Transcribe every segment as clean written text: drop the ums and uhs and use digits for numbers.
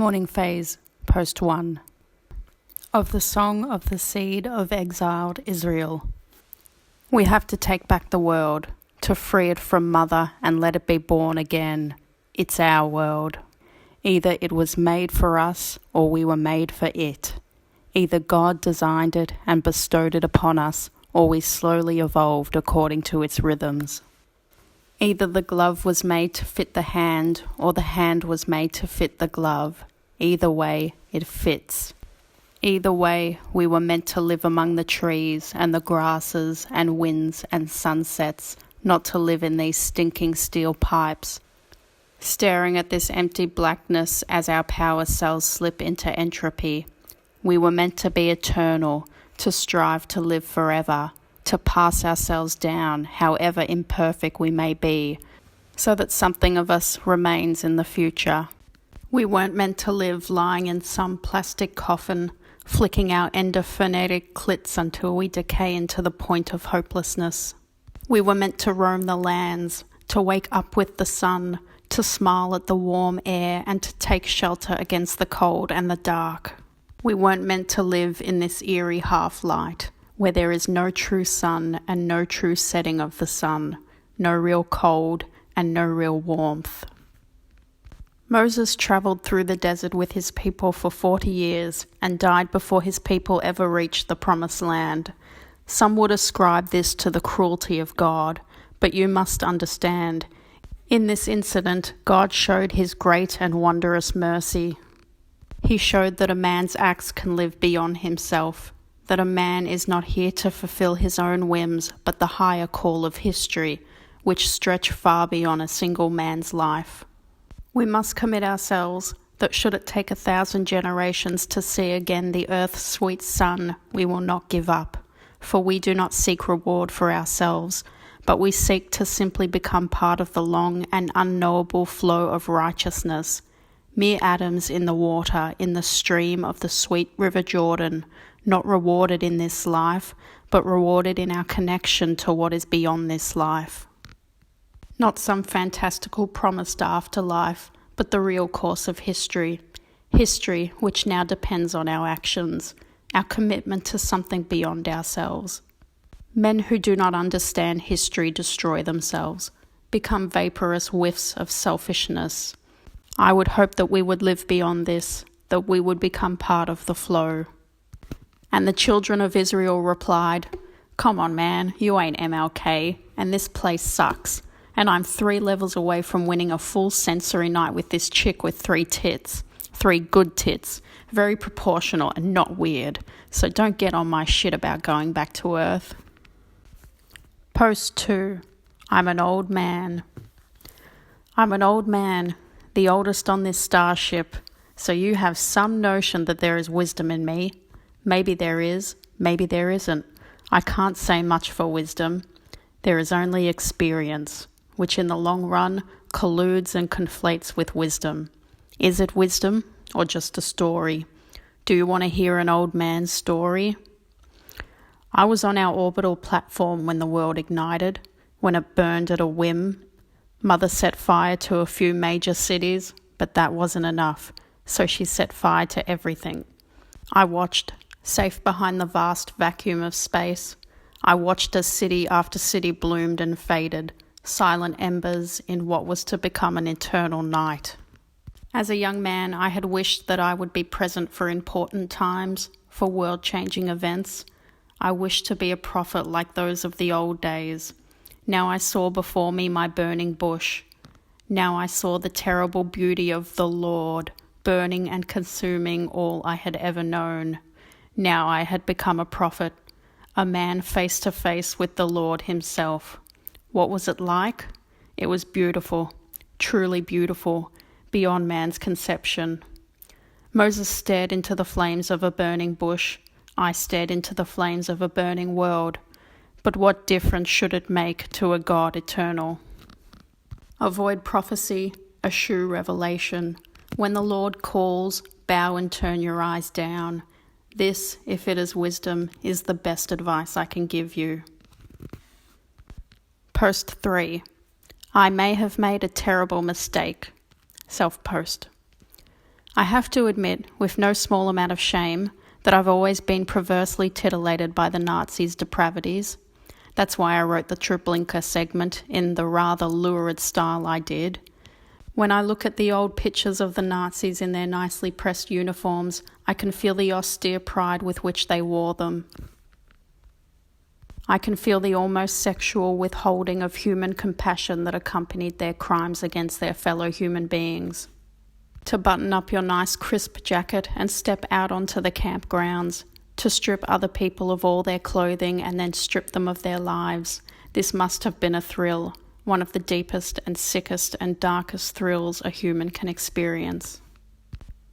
Mourning phase, post 1. Of the song of the seed of exiled Israel. We have to take back the world, to free it from mother and let it be born again. It's our world. Either it was made for us or we were made for it. Either God designed it and bestowed it upon us, or we slowly evolved according to its rhythms. Either the glove was made to fit the hand, or the hand was made to fit the glove. Either way, it fits. Either way, we were meant to live among the trees and the grasses and winds and sunsets, not to live in these stinking steel pipes, staring at this empty blackness as our power cells slip into entropy. We were meant to be eternal, to strive to live forever, to pass ourselves down, however imperfect we may be, so that something of us remains in the future. We weren't meant to live lying in some plastic coffin, flicking our endophonetic clits until we decay into the point of hopelessness. We were meant to roam the lands, to wake up with the sun, to smile at the warm air and to take shelter against the cold and the dark. We weren't meant to live in this eerie half-light, where there is no true sun and no true setting of the sun, no real cold and no real warmth. Moses travelled through the desert with his people for 40 years and died before his people ever reached the promised land. Some would ascribe this to the cruelty of God, but you must understand, in this incident, God showed his great and wondrous mercy. He showed that a man's acts can live beyond himself, that a man is not here to fulfill his own whims, but the higher call of history, which stretch far beyond a single man's life. We must commit ourselves that should it take 1,000 generations to see again the earth's sweet sun, we will not give up, for we do not seek reward for ourselves, but we seek to simply become part of the long and unknowable flow of righteousness, mere atoms in the water, in the stream of the sweet river Jordan, not rewarded in this life, but rewarded in our connection to what is beyond this life. Not some fantastical promised afterlife, but the real course of history. History which now depends on our actions, our commitment to something beyond ourselves. Men who do not understand history destroy themselves, become vaporous whiffs of selfishness. I would hope that we would live beyond this, that we would become part of the flow. And the children of Israel replied, "Come on, man, you ain't MLK, and this place sucks. And I'm 3 levels away from winning a full sensory night with this chick with 3 tits. 3 good tits. Very proportional and not weird. So don't get on my shit about going back to Earth." Post 2. I'm an old man. I'm an old man, the oldest on this starship, so you have some notion that there is wisdom in me. Maybe there is, maybe there isn't. I can't say much for wisdom. There is only experience, which in the long run colludes and conflates with wisdom. Is it wisdom or just a story? Do you want to hear an old man's story? I was on our orbital platform when the world ignited, when it burned at a whim. Mother set fire to a few major cities, but that wasn't enough, so she set fire to everything. I watched, safe behind the vast vacuum of space. I watched as city after city bloomed and faded, silent embers in what was to become an eternal night. As a young man, I had wished that I would be present for important times, for world-changing events. I wished to be a prophet like those of the old days. Now I saw before me my burning bush. Now I saw the terrible beauty of the Lord, burning and consuming all I had ever known. Now I had become a prophet, a man face to face with the Lord himself. What was it like? It was beautiful, truly beautiful, beyond man's conception. Moses stared into the flames of a burning bush. I stared into the flames of a burning world. But what difference should it make to a God eternal? Avoid prophecy, eschew revelation. When the Lord calls, bow and turn your eyes down. This, if it is wisdom, is the best advice I can give you. Post 3. I may have made a terrible mistake. Self-post. I have to admit, with no small amount of shame, that I've always been perversely titillated by the Nazis' depravities. That's why I wrote the Treblinka segment in the rather lurid style I did. When I look at the old pictures of the Nazis in their nicely pressed uniforms, I can feel the austere pride with which they wore them. I can feel the almost sexual withholding of human compassion that accompanied their crimes against their fellow human beings. To button up your nice crisp jacket and step out onto the campgrounds, to strip other people of all their clothing and then strip them of their lives, this must have been a thrill, one of the deepest and sickest and darkest thrills a human can experience.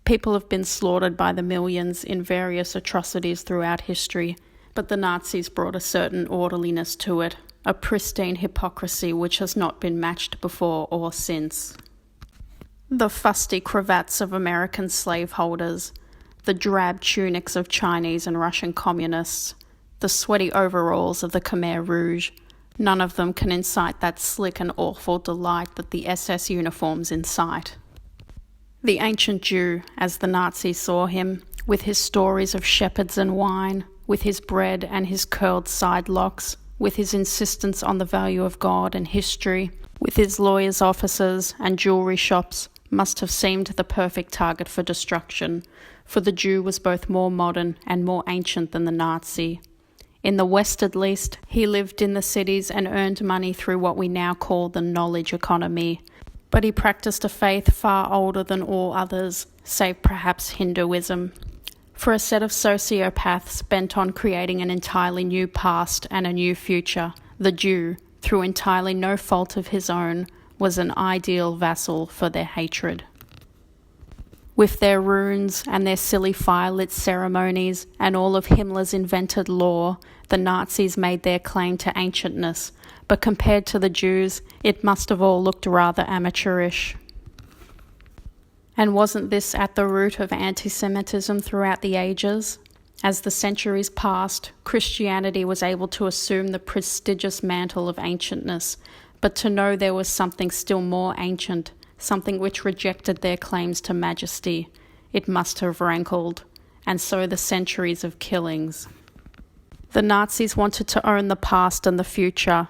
People have been slaughtered by the millions in various atrocities throughout history, but the Nazis brought a certain orderliness to it, a pristine hypocrisy which has not been matched before or since. The fusty cravats of American slaveholders, the drab tunics of Chinese and Russian communists, the sweaty overalls of the Khmer Rouge, none of them can incite that slick and awful delight that the SS uniforms incite. The ancient Jew, as the Nazis saw him, with his stories of shepherds and wine, with his bread and his curled side locks, with his insistence on the value of God and history, with his lawyers' offices and jewelry shops, must have seemed the perfect target for destruction, for the Jew was both more modern and more ancient than the Nazi. In the West, at least, he lived in the cities and earned money through what we now call the knowledge economy, but he practiced a faith far older than all others, save perhaps Hinduism. For a set of sociopaths bent on creating an entirely new past and a new future, the Jew, through entirely no fault of his own, was an ideal vassal for their hatred. With their runes and their silly fire-lit ceremonies and all of Himmler's invented law, the Nazis made their claim to ancientness, but compared to the Jews, it must have all looked rather amateurish. And wasn't this at the root of anti-Semitism throughout the ages? As the centuries passed, Christianity was able to assume the prestigious mantle of ancientness, but to know there was something still more ancient, something which rejected their claims to majesty, it must have rankled, and so the centuries of killings. The Nazis wanted to own the past and the future.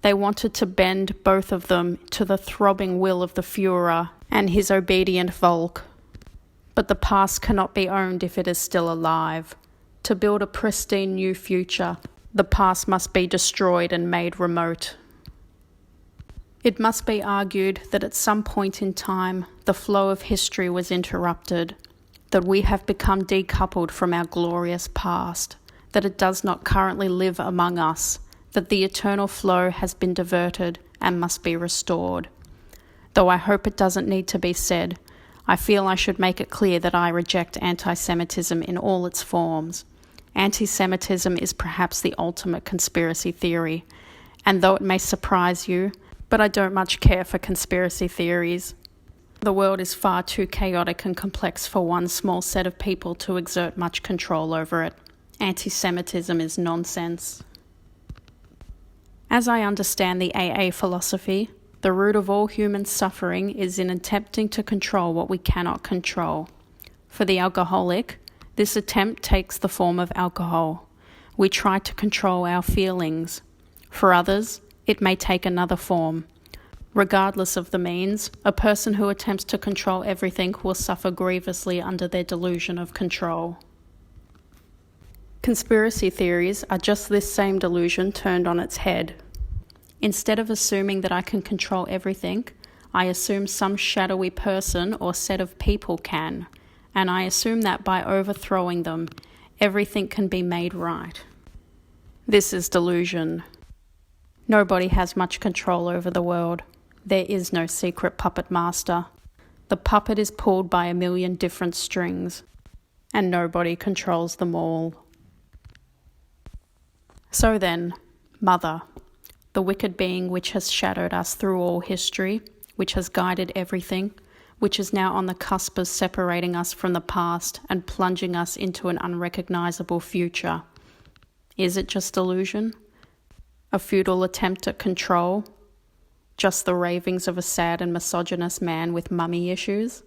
They wanted to bend both of them to the throbbing will of the Führer and his obedient Volk. But the past cannot be owned if it is still alive. To build a pristine new future, the past must be destroyed and made remote. It must be argued that at some point in time, the flow of history was interrupted, that we have become decoupled from our glorious past, that it does not currently live among us, that the eternal flow has been diverted and must be restored. Though I hope it doesn't need to be said, I feel I should make it clear that I reject anti-Semitism in all its forms. Anti-Semitism is perhaps the ultimate conspiracy theory, and though it may surprise you, but I don't much care for conspiracy theories. The world is far too chaotic and complex for one small set of people to exert much control over it. Anti-Semitism is nonsense. As I understand the AA philosophy, the root of all human suffering is in attempting to control what we cannot control. For the alcoholic, this attempt takes the form of alcohol. We try to control our feelings. For others, it may take another form. Regardless of the means, a person who attempts to control everything will suffer grievously under their delusion of control. Conspiracy theories are just this same delusion turned on its head. Instead of assuming that I can control everything, I assume some shadowy person or set of people can, and I assume that by overthrowing them, everything can be made right. This is delusion. Nobody has much control over the world. There is no secret puppet master. The puppet is pulled by a million different strings, and nobody controls them all. So then, Mother, the wicked being which has shadowed us through all history, which has guided everything, which is now on the cusp of separating us from the past and plunging us into an unrecognizable future. Is it just illusion? A futile attempt at control? Just the ravings of a sad and misogynist man with mummy issues?